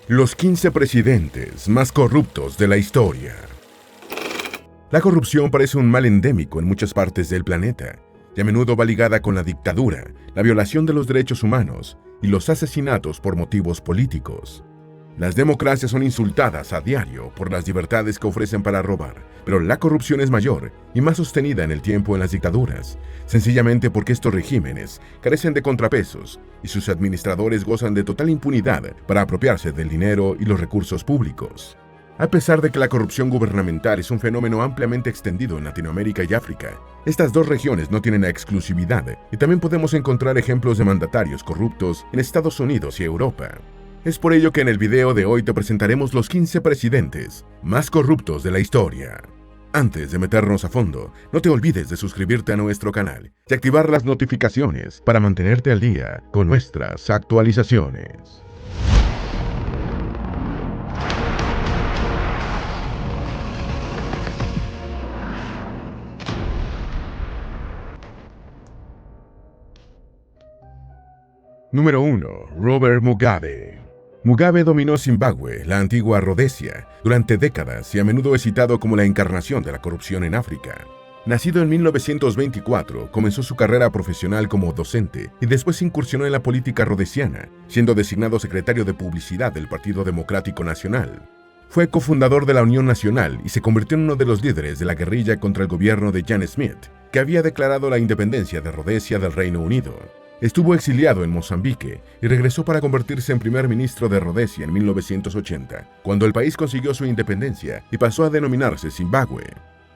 Los 15 presidentes más corruptos de la historia. La corrupción parece un mal endémico en muchas partes del planeta, y a menudo va ligada con la dictadura, la violación de los derechos humanos y los asesinatos por motivos políticos. Las democracias son insultadas a diario por las libertades que ofrecen para robar, pero la corrupción es mayor y más sostenida en el tiempo en las dictaduras, sencillamente porque estos regímenes carecen de contrapesos y sus administradores gozan de total impunidad para apropiarse del dinero y los recursos públicos. A pesar de que la corrupción gubernamental es un fenómeno ampliamente extendido en Latinoamérica y África, estas dos regiones no tienen la exclusividad y también podemos encontrar ejemplos de mandatarios corruptos en Estados Unidos y Europa. Es por ello que en el video de hoy te presentaremos los 15 presidentes más corruptos de la historia. Antes de meternos a fondo, no te olvides de suscribirte a nuestro canal y activar las notificaciones para mantenerte al día con nuestras actualizaciones. Número 1. Robert Mugabe. Mugabe dominó Zimbabue, la antigua Rodesia, durante décadas y a menudo es citado como la encarnación de la corrupción en África. Nacido en 1924, comenzó su carrera profesional como docente y después incursionó en la política rodesiana, siendo designado secretario de Publicidad del Partido Democrático Nacional. Fue cofundador de la Unión Nacional y se convirtió en uno de los líderes de la guerrilla contra el gobierno de Jan Smith, que había declarado la independencia de Rodesia del Reino Unido. Estuvo exiliado en Mozambique y regresó para convertirse en primer ministro de Rodesia en 1980, cuando el país consiguió su independencia y pasó a denominarse Zimbabue.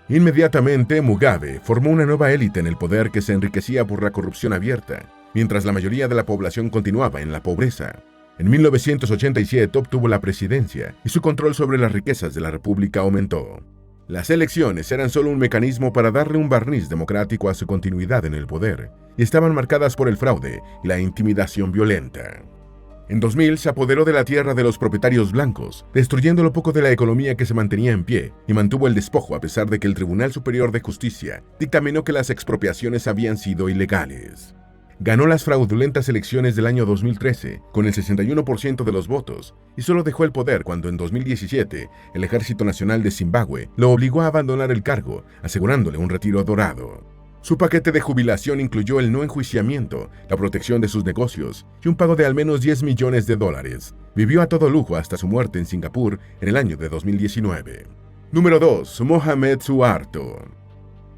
Inmediatamente, Mugabe formó una nueva élite en el poder que se enriquecía por la corrupción abierta, mientras la mayoría de la población continuaba en la pobreza. En 1987 obtuvo la presidencia y su control sobre las riquezas de la República aumentó. Las elecciones eran solo un mecanismo para darle un barniz democrático a su continuidad en el poder, y estaban marcadas por el fraude y la intimidación violenta. En 2000 se apoderó de la tierra de los propietarios blancos, destruyendo lo poco de la economía que se mantenía en pie, y mantuvo el despojo a pesar de que el Tribunal Superior de Justicia dictaminó que las expropiaciones habían sido ilegales. Ganó las fraudulentas elecciones del año 2013 con el 61% de los votos y solo dejó el poder cuando en 2017 el Ejército Nacional de Zimbabue lo obligó a abandonar el cargo, asegurándole un retiro dorado. Su paquete de jubilación incluyó el no enjuiciamiento, la protección de sus negocios y un pago de al menos $10 millones. Vivió a todo lujo hasta su muerte en Singapur en el año de 2019. Número 2. Mohamed Suharto.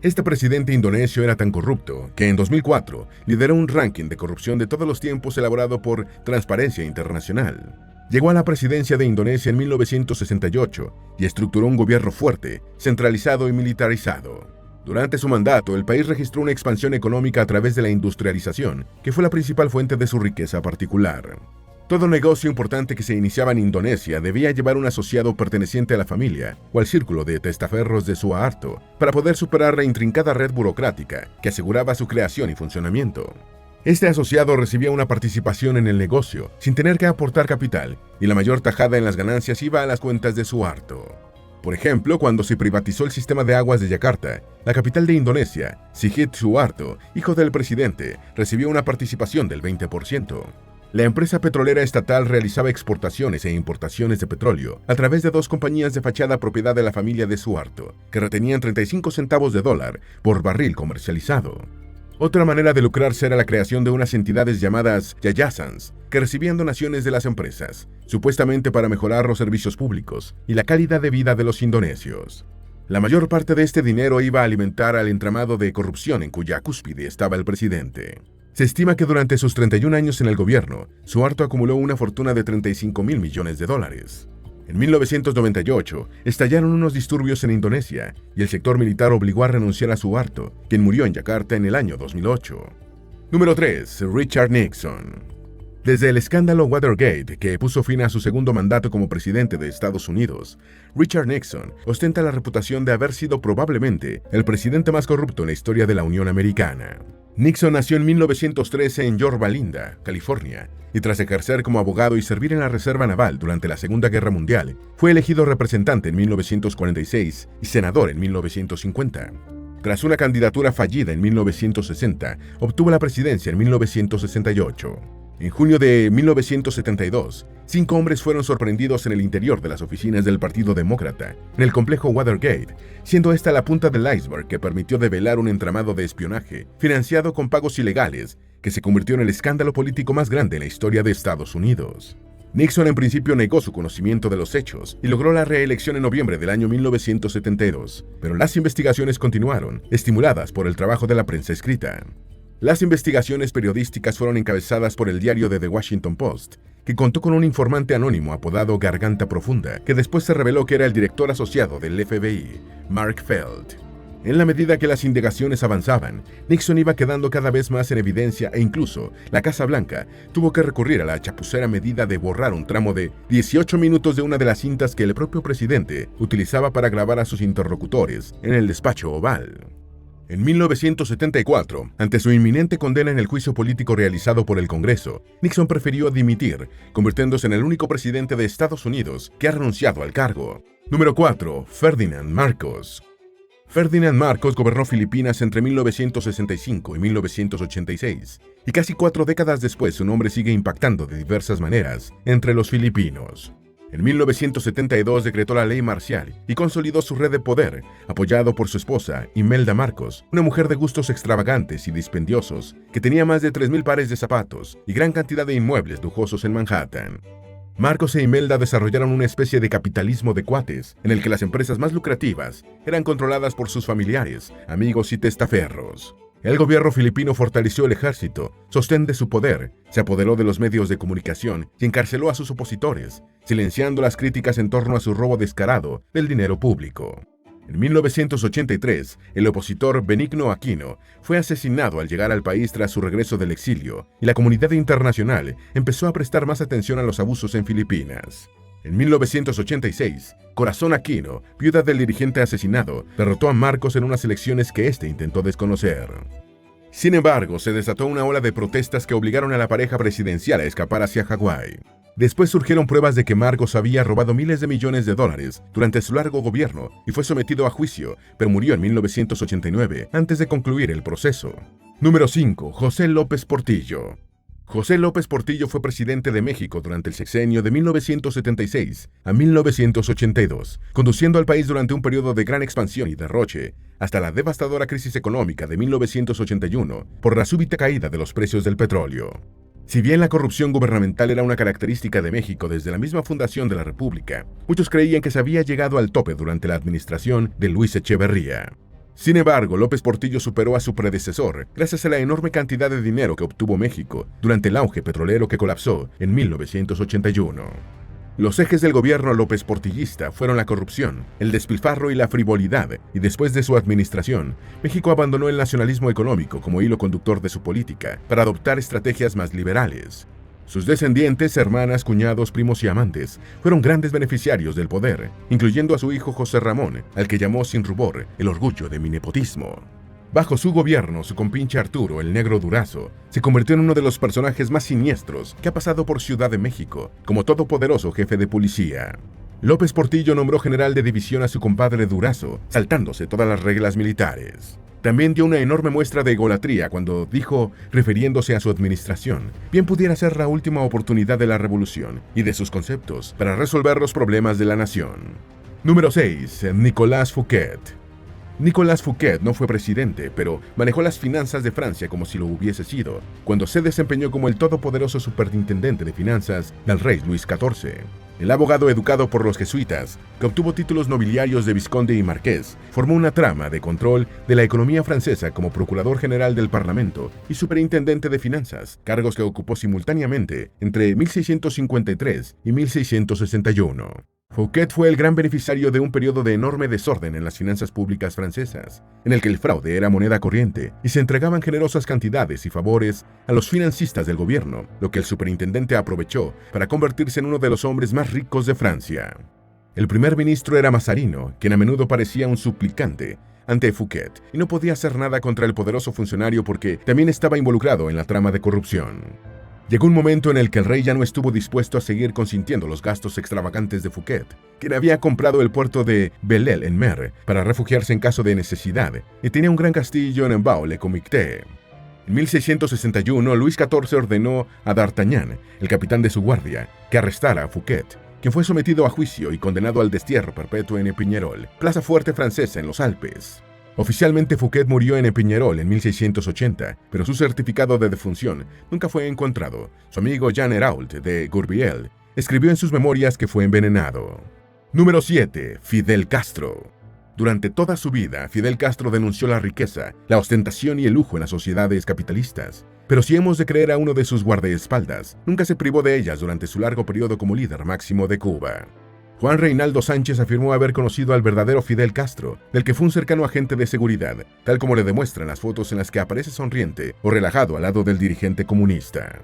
Este presidente indonesio era tan corrupto que en 2004 lideró un ranking de corrupción de todos los tiempos elaborado por Transparencia Internacional. Llegó a la presidencia de Indonesia en 1968 y estructuró un gobierno fuerte, centralizado y militarizado. Durante su mandato, el país registró una expansión económica a través de la industrialización, que fue la principal fuente de su riqueza particular. Todo negocio importante que se iniciaba en Indonesia debía llevar un asociado perteneciente a la familia o al círculo de testaferros de Suharto para poder superar la intrincada red burocrática que aseguraba su creación y funcionamiento. Este asociado recibía una participación en el negocio sin tener que aportar capital y la mayor tajada en las ganancias iba a las cuentas de Suharto. Por ejemplo, cuando se privatizó el sistema de aguas de Yakarta, la capital de Indonesia, Sigit Suharto, hijo del presidente, recibió una participación del 20%. La empresa petrolera estatal realizaba exportaciones e importaciones de petróleo a través de dos compañías de fachada propiedad de la familia de Suharto, que retenían 35 centavos de dólar por barril comercializado. Otra manera de lucrarse era la creación de unas entidades llamadas yayasans, que recibían donaciones de las empresas, supuestamente para mejorar los servicios públicos y la calidad de vida de los indonesios. La mayor parte de este dinero iba a alimentar al entramado de corrupción en cuya cúspide estaba el presidente. Se estima que durante sus 31 años en el gobierno, Suharto acumuló una fortuna de $35.000 millones. En 1998, estallaron unos disturbios en Indonesia y el sector militar obligó a renunciar a Suharto, quien murió en Yakarta en el año 2008. Número 3. Richard Nixon. Desde el escándalo Watergate, que puso fin a su segundo mandato como presidente de Estados Unidos, Richard Nixon ostenta la reputación de haber sido probablemente el presidente más corrupto en la historia de la Unión Americana. Nixon nació en 1913 en Yorba Linda, California, y tras ejercer como abogado y servir en la Reserva Naval durante la Segunda Guerra Mundial, fue elegido representante en 1946 y senador en 1950. Tras una candidatura fallida en 1960, obtuvo la presidencia en 1968. En junio de 1972, 5 hombres fueron sorprendidos en el interior de las oficinas del Partido Demócrata, en el complejo Watergate, siendo esta la punta del iceberg que permitió develar un entramado de espionaje financiado con pagos ilegales que se convirtió en el escándalo político más grande en la historia de Estados Unidos. Nixon en principio negó su conocimiento de los hechos y logró la reelección en noviembre del año 1972, pero las investigaciones continuaron, estimuladas por el trabajo de la prensa escrita. Las investigaciones periodísticas fueron encabezadas por el diario The Washington Post, que contó con un informante anónimo apodado Garganta Profunda, que después se reveló que era el director asociado del FBI, Mark Felt. En la medida que las indagaciones avanzaban, Nixon iba quedando cada vez más en evidencia e incluso la Casa Blanca tuvo que recurrir a la chapucera medida de borrar un tramo de 18 minutos de una de las cintas que el propio presidente utilizaba para grabar a sus interlocutores en el despacho oval. En 1974, ante su inminente condena en el juicio político realizado por el Congreso, Nixon prefirió dimitir, convirtiéndose en el único presidente de Estados Unidos que ha renunciado al cargo. Número 4. Ferdinand Marcos. Ferdinand Marcos gobernó Filipinas entre 1965 y 1986, y casi 4 décadas después su nombre sigue impactando de diversas maneras entre los filipinos. En 1972 decretó la ley marcial y consolidó su red de poder, apoyado por su esposa, Imelda Marcos, una mujer de gustos extravagantes y dispendiosos, que tenía más de 3,000 pares de zapatos y gran cantidad de inmuebles lujosos en Manhattan. Marcos e Imelda desarrollaron una especie de capitalismo de cuates, en el que las empresas más lucrativas eran controladas por sus familiares, amigos y testaferros. El gobierno filipino fortaleció el ejército, sostén de su poder, se apoderó de los medios de comunicación y encarceló a sus opositores, silenciando las críticas en torno a su robo descarado del dinero público. En 1983, el opositor Benigno Aquino fue asesinado al llegar al país tras su regreso del exilio, y la comunidad internacional empezó a prestar más atención a los abusos en Filipinas. En 1986, Corazón Aquino, viuda del dirigente asesinado, derrotó a Marcos en unas elecciones que éste intentó desconocer. Sin embargo, se desató una ola de protestas que obligaron a la pareja presidencial a escapar hacia Hawái. Después surgieron pruebas de que Marcos había robado miles de millones de dólares durante su largo gobierno y fue sometido a juicio, pero murió en 1989 antes de concluir el proceso. Número 5. José López Portillo. José López Portillo fue presidente de México durante el sexenio de 1976 a 1982, conduciendo al país durante un periodo de gran expansión y derroche, hasta la devastadora crisis económica de 1981 por la súbita caída de los precios del petróleo. Si bien la corrupción gubernamental era una característica de México desde la misma fundación de la República, muchos creían que se había llegado al tope durante la administración de Luis Echeverría. Sin embargo, López Portillo superó a su predecesor gracias a la enorme cantidad de dinero que obtuvo México durante el auge petrolero que colapsó en 1981. Los ejes del gobierno López Portillista fueron la corrupción, el despilfarro y la frivolidad, y después de su administración, México abandonó el nacionalismo económico como hilo conductor de su política para adoptar estrategias más liberales. Sus descendientes, hermanas, cuñados, primos y amantes fueron grandes beneficiarios del poder, incluyendo a su hijo José Ramón, al que llamó sin rubor el orgullo de mi nepotismo. Bajo su gobierno, su compinche Arturo, el Negro Durazo, se convirtió en uno de los personajes más siniestros que ha pasado por Ciudad de México, como todopoderoso jefe de policía. López Portillo nombró general de división a su compadre Durazo, saltándose todas las reglas militares. También dio una enorme muestra de egolatría cuando dijo, refiriéndose a su administración, bien pudiera ser la última oportunidad de la revolución y de sus conceptos para resolver los problemas de la nación. Número 6. Nicolas Fouquet. Nicolas Fouquet no fue presidente, pero manejó las finanzas de Francia como si lo hubiese sido, cuando se desempeñó como el todopoderoso superintendente de finanzas del rey Luis XIV. El abogado educado por los jesuitas, que obtuvo títulos nobiliarios de vizconde y marqués, formó una trama de control de la economía francesa como procurador general del Parlamento y superintendente de finanzas, cargos que ocupó simultáneamente entre 1653 y 1661. Fouquet fue el gran beneficiario de un periodo de enorme desorden en las finanzas públicas francesas, en el que el fraude era moneda corriente y se entregaban generosas cantidades y favores a los financistas del gobierno, lo que el superintendente aprovechó para convertirse en uno de los hombres más ricos de Francia. El primer ministro era Mazarino, quien a menudo parecía un suplicante ante Fouquet y no podía hacer nada contra el poderoso funcionario porque también estaba involucrado en la trama de corrupción. Llegó un momento en el que el rey ya no estuvo dispuesto a seguir consintiendo los gastos extravagantes de Fouquet, quien había comprado el puerto de Belle-Île-en-Mer para refugiarse en caso de necesidad y tenía un gran castillo en Embao-le-Comité. En 1661, Luis XIV ordenó a D'Artagnan, el capitán de su guardia, que arrestara a Fouquet, quien fue sometido a juicio y condenado al destierro perpetuo en Epingerol, plaza fuerte francesa en los Alpes. Oficialmente Fouquet murió en Epingerol en 1680, pero su certificado de defunción nunca fue encontrado. Su amigo Jean Hérault de Gourbiel escribió en sus memorias que fue envenenado. Número 7. Fidel Castro. Durante toda su vida, Fidel Castro denunció la riqueza, la ostentación y el lujo en las sociedades capitalistas. Pero si hemos de creer a uno de sus guardaespaldas, nunca se privó de ellas durante su largo periodo como líder máximo de Cuba. Juan Reinaldo Sánchez afirmó haber conocido al verdadero Fidel Castro, del que fue un cercano agente de seguridad, tal como le demuestran las fotos en las que aparece sonriente o relajado al lado del dirigente comunista.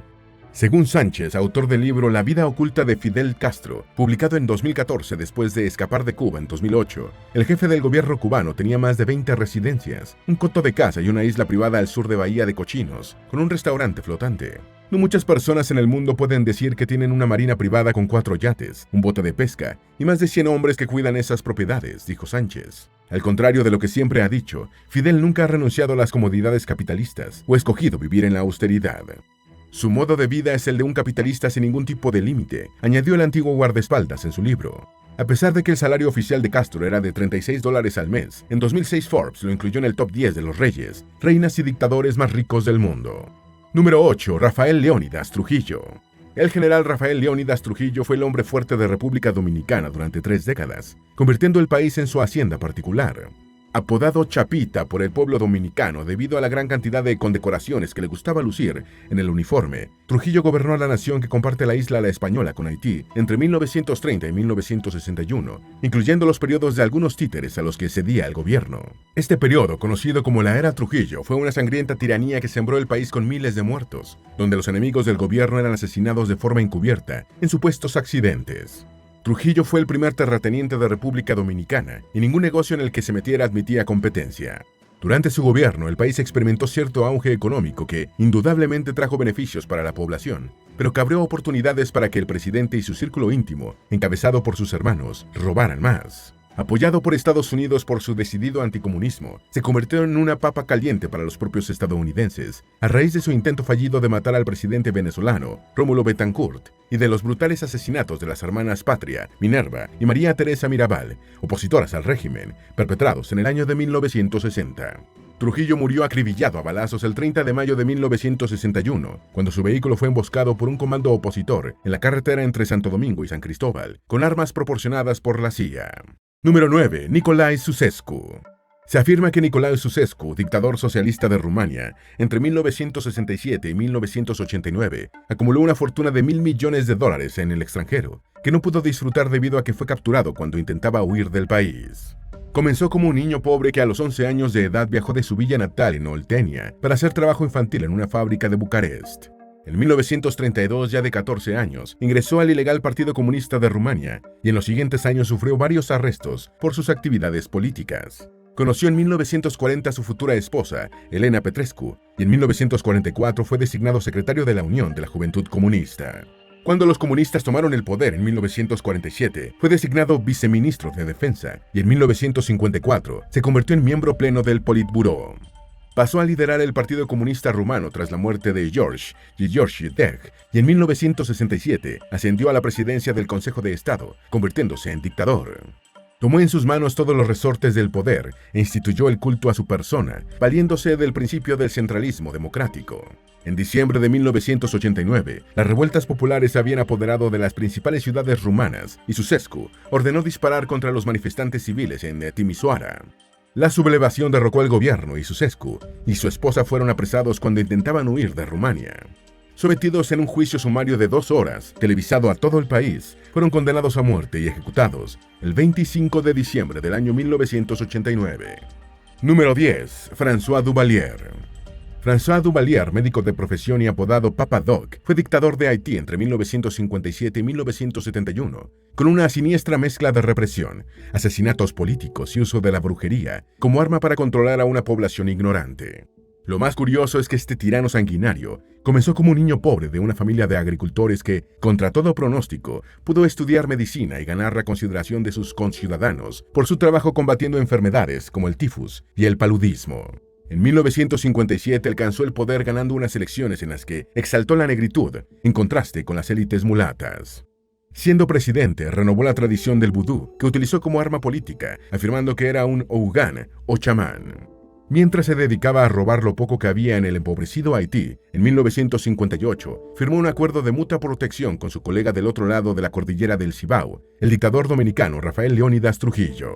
Según Sánchez, autor del libro La vida oculta de Fidel Castro, publicado en 2014 después de escapar de Cuba en 2008, el jefe del gobierno cubano tenía más de 20 residencias, un coto de casa y una isla privada al sur de Bahía de Cochinos, con un restaurante flotante. No muchas personas en el mundo pueden decir que tienen una marina privada con 4 yates, un bote de pesca y más de 100 hombres que cuidan esas propiedades, dijo Sánchez. Al contrario de lo que siempre ha dicho, Fidel nunca ha renunciado a las comodidades capitalistas o escogido vivir en la austeridad. Su modo de vida es el de un capitalista sin ningún tipo de límite, añadió el antiguo guardaespaldas en su libro. A pesar de que el salario oficial de Castro era de $36 al mes, en 2006 Forbes lo incluyó en el top 10 de los reyes, reinas y dictadores más ricos del mundo. Número 8. Rafael Leónidas Trujillo. El general Rafael Leónidas Trujillo fue el hombre fuerte de República Dominicana durante 3 décadas, convirtiendo el país en su hacienda particular. Apodado Chapita por el pueblo dominicano debido a la gran cantidad de condecoraciones que le gustaba lucir en el uniforme, Trujillo gobernó a la nación que comparte la isla La Española con Haití entre 1930 y 1961, incluyendo los periodos de algunos títeres a los que cedía el gobierno. Este periodo, conocido como la Era Trujillo, fue una sangrienta tiranía que sembró el país con miles de muertos, donde los enemigos del gobierno eran asesinados de forma encubierta en supuestos accidentes. Trujillo fue el primer terrateniente de República Dominicana y ningún negocio en el que se metiera admitía competencia. Durante su gobierno, el país experimentó cierto auge económico que indudablemente trajo beneficios para la población, pero que abrió oportunidades para que el presidente y su círculo íntimo, encabezado por sus hermanos, robaran más. Apoyado por Estados Unidos por su decidido anticomunismo, se convirtió en una papa caliente para los propios estadounidenses, a raíz de su intento fallido de matar al presidente venezolano, Rómulo Betancourt, y de los brutales asesinatos de las hermanas Patria, Minerva y María Teresa Mirabal, opositoras al régimen, perpetrados en el año de 1960. Trujillo murió acribillado a balazos el 30 de mayo de 1961, cuando su vehículo fue emboscado por un comando opositor en la carretera entre Santo Domingo y San Cristóbal, con armas proporcionadas por la CIA. Número 9. Nicolae Ceausescu. Se afirma que Nicolae Ceausescu, dictador socialista de Rumania, entre 1967 y 1989, acumuló una fortuna de $1.000 millones en el extranjero, que no pudo disfrutar debido a que fue capturado cuando intentaba huir del país. Comenzó como un niño pobre que a los 11 años de edad viajó de su villa natal en Oltenia para hacer trabajo infantil en una fábrica de Bucarest. En 1932, ya de 14 años, ingresó al ilegal Partido Comunista de Rumania y en los siguientes años sufrió varios arrestos por sus actividades políticas. Conoció en 1940 a su futura esposa, Elena Petrescu, y en 1944 fue designado secretario de la Unión de la Juventud Comunista. Cuando los comunistas tomaron el poder en 1947, fue designado viceministro de Defensa y en 1954 se convirtió en miembro pleno del Politburó. Pasó a liderar el Partido Comunista Rumano tras la muerte de George Dej y en 1967 ascendió a la presidencia del Consejo de Estado, convirtiéndose en dictador. Tomó en sus manos todos los resortes del poder e instituyó el culto a su persona, valiéndose del principio del centralismo democrático. En diciembre de 1989, las revueltas populares se habían apoderado de las principales ciudades rumanas y Ceausescu ordenó disparar contra los manifestantes civiles en Timișoara. La sublevación derrocó al gobierno y Ceausescu y su esposa fueron apresados cuando intentaban huir de Rumania. Sometidos en un juicio sumario de 2 horas, televisado a todo el país, fueron condenados a muerte y ejecutados el 25 de diciembre del año 1989. Número 10. François Duvalier. François Duvalier, médico de profesión y apodado Papa Doc, fue dictador de Haití entre 1957 y 1971, con una siniestra mezcla de represión, asesinatos políticos y uso de la brujería como arma para controlar a una población ignorante. Lo más curioso es que este tirano sanguinario comenzó como un niño pobre de una familia de agricultores que, contra todo pronóstico, pudo estudiar medicina y ganar la consideración de sus conciudadanos por su trabajo combatiendo enfermedades como el tifus y el paludismo. En 1957 alcanzó el poder ganando unas elecciones en las que exaltó la negritud, en contraste con las élites mulatas. Siendo presidente, renovó la tradición del vudú, que utilizó como arma política, afirmando que era un ougán o chamán. Mientras se dedicaba a robar lo poco que había en el empobrecido Haití, en 1958 firmó un acuerdo de mutua protección con su colega del otro lado de la cordillera del Cibao, el dictador dominicano Rafael Leónidas Trujillo.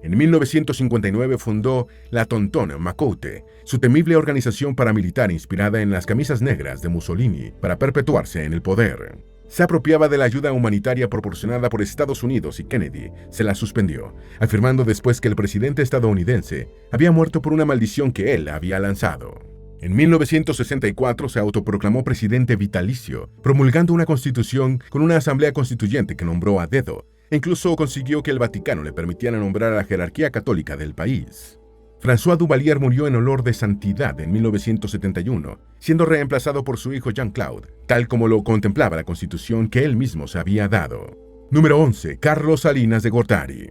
En 1959 fundó la Tontón Macoute, su temible organización paramilitar inspirada en las camisas negras de Mussolini para perpetuarse en el poder. Se apropiaba de la ayuda humanitaria proporcionada por Estados Unidos y Kennedy se la suspendió, afirmando después que el presidente estadounidense había muerto por una maldición que él había lanzado. En 1964 se autoproclamó presidente vitalicio, promulgando una constitución con una asamblea constituyente que nombró a dedo, e incluso consiguió que el Vaticano le permitiera nombrar a la jerarquía católica del país. François Duvalier murió en olor de santidad en 1971, siendo reemplazado por su hijo Jean-Claude, tal como lo contemplaba la constitución que él mismo se había dado. Número 11. Carlos Salinas de Gortari.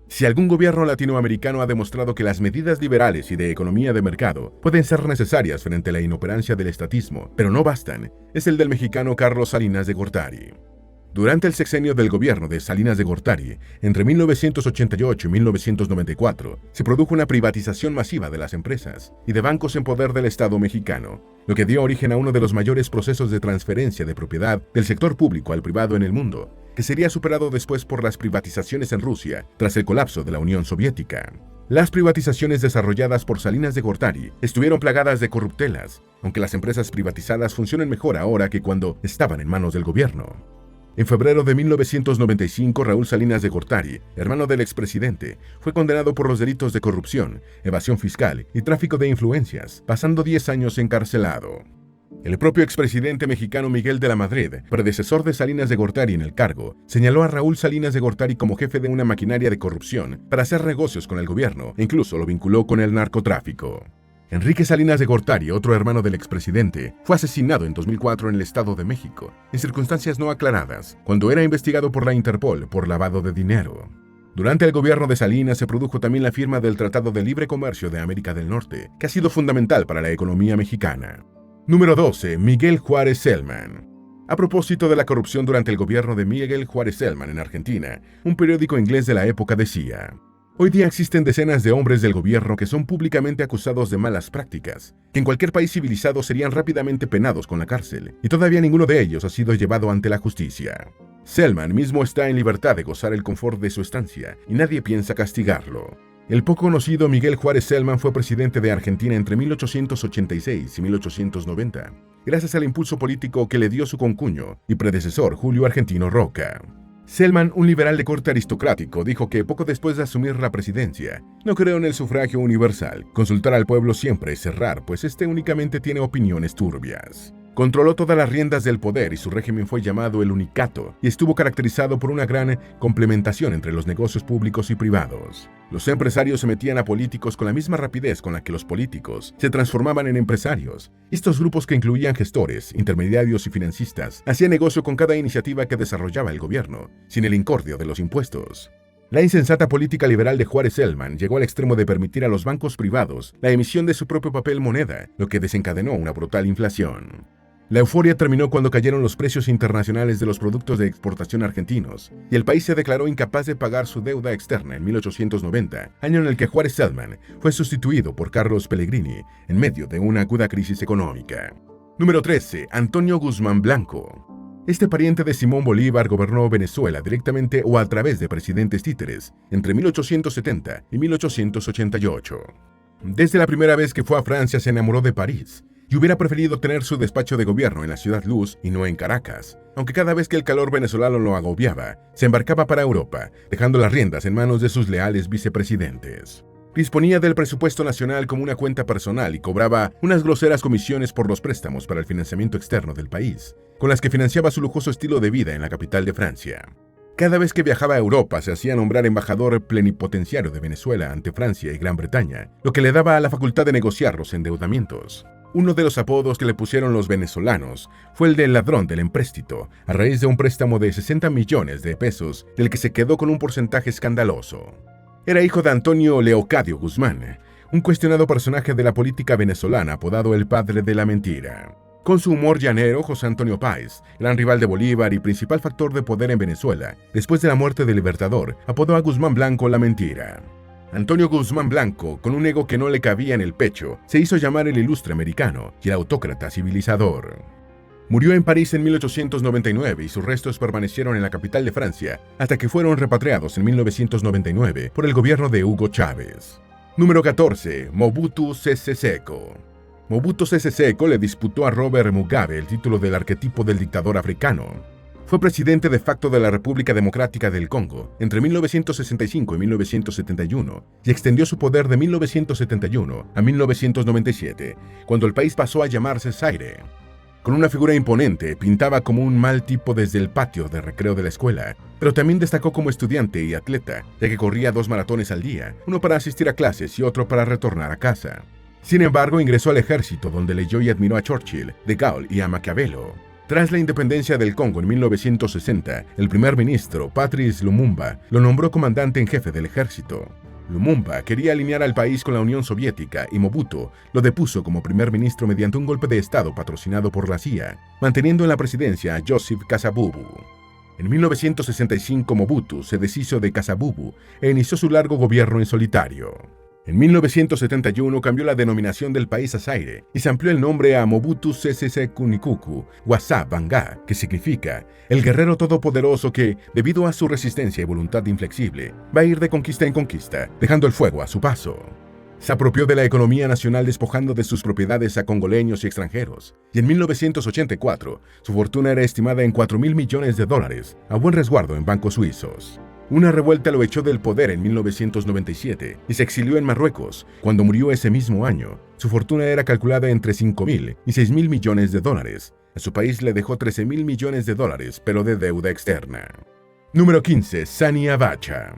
Si algún gobierno latinoamericano ha demostrado que las medidas liberales y de economía de mercado pueden ser necesarias frente a la inoperancia del estatismo, pero no bastan, es el del mexicano Carlos Salinas de Gortari. Durante el sexenio del gobierno de Salinas de Gortari, entre 1988 y 1994, se produjo una privatización masiva de las empresas y de bancos en poder del Estado mexicano, lo que dio origen a uno de los mayores procesos de transferencia de propiedad del sector público al privado en el mundo, que sería superado después por las privatizaciones en Rusia tras el colapso de la Unión Soviética. Las privatizaciones desarrolladas por Salinas de Gortari estuvieron plagadas de corruptelas, aunque las empresas privatizadas funcionan mejor ahora que cuando estaban en manos del gobierno. En febrero de 1995, Raúl Salinas de Gortari, hermano del expresidente, fue condenado por los delitos de corrupción, evasión fiscal y tráfico de influencias, pasando 10 años encarcelado. El propio expresidente mexicano Miguel de la Madrid, predecesor de Salinas de Gortari en el cargo, señaló a Raúl Salinas de Gortari como jefe de una maquinaria de corrupción para hacer negocios con el gobierno e incluso lo vinculó con el narcotráfico. Enrique Salinas de Gortari, otro hermano del expresidente, fue asesinado en 2004 en el Estado de México, en circunstancias no aclaradas, cuando era investigado por la Interpol por lavado de dinero. Durante el gobierno de Salinas se produjo también la firma del Tratado de Libre Comercio de América del Norte, que ha sido fundamental para la economía mexicana. Número 12. Miguel Juárez Celman. A propósito de la corrupción durante el gobierno de Miguel Juárez Celman en Argentina, un periódico inglés de la época decía: hoy día existen decenas de hombres del gobierno que son públicamente acusados de malas prácticas, que en cualquier país civilizado serían rápidamente penados con la cárcel, y todavía ninguno de ellos ha sido llevado ante la justicia. Celman mismo está en libertad de gozar el confort de su estancia, y nadie piensa castigarlo. El poco conocido Miguel Juárez Celman fue presidente de Argentina entre 1886 y 1890, gracias al impulso político que le dio su concuño y predecesor Julio Argentino Roca. Celman, un liberal de corte aristocrático, dijo que poco después de asumir la presidencia: no creo en el sufragio universal, consultar al pueblo siempre es errar, pues este únicamente tiene opiniones turbias. Controló todas las riendas del poder y su régimen fue llamado el Unicato y estuvo caracterizado por una gran complementación entre los negocios públicos y privados. Los empresarios se metían a políticos con la misma rapidez con la que los políticos se transformaban en empresarios. Estos grupos, que incluían gestores, intermediarios y financistas, hacían negocio con cada iniciativa que desarrollaba el gobierno, sin el incordio de los impuestos. La insensata política liberal de Juárez Celman llegó al extremo de permitir a los bancos privados la emisión de su propio papel moneda, lo que desencadenó una brutal inflación. La euforia terminó cuando cayeron los precios internacionales de los productos de exportación argentinos, y el país se declaró incapaz de pagar su deuda externa en 1890, año en el que Juárez Celman fue sustituido por Carlos Pellegrini en medio de una aguda crisis económica. Número 13. Antonio Guzmán Blanco. Este pariente de Simón Bolívar gobernó Venezuela directamente o a través de presidentes títeres entre 1870 y 1888. Desde la primera vez que fue a Francia se enamoró de París, y hubiera preferido tener su despacho de gobierno en la Ciudad Luz y no en Caracas, aunque cada vez que el calor venezolano lo agobiaba, se embarcaba para Europa, dejando las riendas en manos de sus leales vicepresidentes. Disponía del presupuesto nacional como una cuenta personal y cobraba unas groseras comisiones por los préstamos para el financiamiento externo del país, con las que financiaba su lujoso estilo de vida en la capital de Francia. Cada vez que viajaba a Europa se hacía nombrar embajador plenipotenciario de Venezuela ante Francia y Gran Bretaña, lo que le daba la facultad de negociar los endeudamientos. Uno de los apodos que le pusieron los venezolanos fue el del ladrón del empréstito, a raíz de un préstamo de 60 millones de pesos, del que se quedó con un porcentaje escandaloso. Era hijo de Antonio Leocadio Guzmán, un cuestionado personaje de la política venezolana apodado el padre de la mentira. Con su humor llanero, José Antonio Páez, gran rival de Bolívar y principal factor de poder en Venezuela, después de la muerte del Libertador, apodó a Guzmán Blanco la mentira. Antonio Guzmán Blanco, con un ego que no le cabía en el pecho, se hizo llamar el ilustre americano y el autócrata civilizador. Murió en París en 1899 y sus restos permanecieron en la capital de Francia hasta que fueron repatriados en 1999 por el gobierno de Hugo Chávez. Número 14. Mobutu Sese Seko. Mobutu Sese Seko le disputó a Robert Mugabe el título del arquetipo del dictador africano. Fue presidente de facto de la República Democrática del Congo entre 1965 y 1971 y extendió su poder de 1971 a 1997, cuando el país pasó a llamarse Zaire. Con una figura imponente, pintaba como un mal tipo desde el patio de recreo de la escuela, pero también destacó como estudiante y atleta, ya que corría 2 maratones al día, uno para asistir a clases y otro para retornar a casa. Sin embargo, ingresó al ejército, donde leyó y admiró a Churchill, de Gaulle y a Maquiavelo. Tras la independencia del Congo en 1960, el primer ministro, Patrice Lumumba, lo nombró comandante en jefe del ejército. Lumumba quería alinear al país con la Unión Soviética y Mobutu lo depuso como primer ministro mediante un golpe de Estado patrocinado por la CIA, manteniendo en la presidencia a Joseph Kasavubu. En 1965 Mobutu se deshizo de Kasavubu e inició su largo gobierno en solitario. En 1971 cambió la denominación del país a Zaire y se amplió el nombre a Mobutu Sese Seko Nkuku Wasa Banga, que significa el guerrero todopoderoso que, debido a su resistencia y voluntad inflexible, va a ir de conquista en conquista, dejando el fuego a su paso. Se apropió de la economía nacional despojando de sus propiedades a congoleños y extranjeros, y en 1984 su fortuna era estimada en $4.000 millones, a buen resguardo en bancos suizos. Una revuelta lo echó del poder en 1997 y se exilió en Marruecos. Cuando murió ese mismo año, su fortuna era calculada entre $5.000 y $6.000 millones. A su país le dejó $13.000 millones, pero de deuda externa. Número 15. Sani Abacha.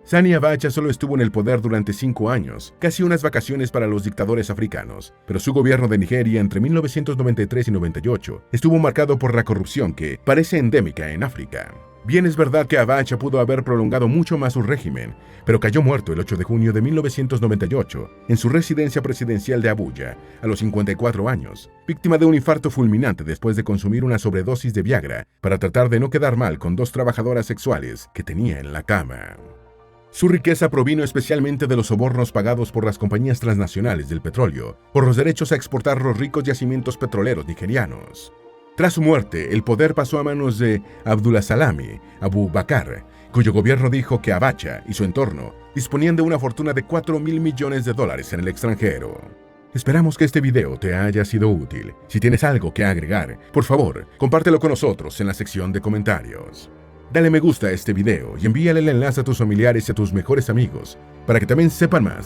Sani Abacha solo estuvo en el poder durante 5 años, casi unas vacaciones para los dictadores africanos, pero su gobierno de Nigeria entre 1993 y 98 estuvo marcado por la corrupción que parece endémica en África. Bien es verdad que Abacha pudo haber prolongado mucho más su régimen, pero cayó muerto el 8 de junio de 1998 en su residencia presidencial de Abuya, a los 54 años, víctima de un infarto fulminante después de consumir una sobredosis de Viagra para tratar de no quedar mal con 2 trabajadoras sexuales que tenía en la cama. Su riqueza provino especialmente de los sobornos pagados por las compañías transnacionales del petróleo por los derechos a exportar los ricos yacimientos petroleros nigerianos. Tras su muerte, el poder pasó a manos de Abdulsalami Abubakar, cuyo gobierno dijo que Abacha y su entorno disponían de una fortuna de $4.000 millones en el extranjero. Esperamos que este video te haya sido útil. Si tienes algo que agregar, por favor, compártelo con nosotros en la sección de comentarios. Dale me gusta a este video y envíale el enlace a tus familiares y a tus mejores amigos para que también sepan más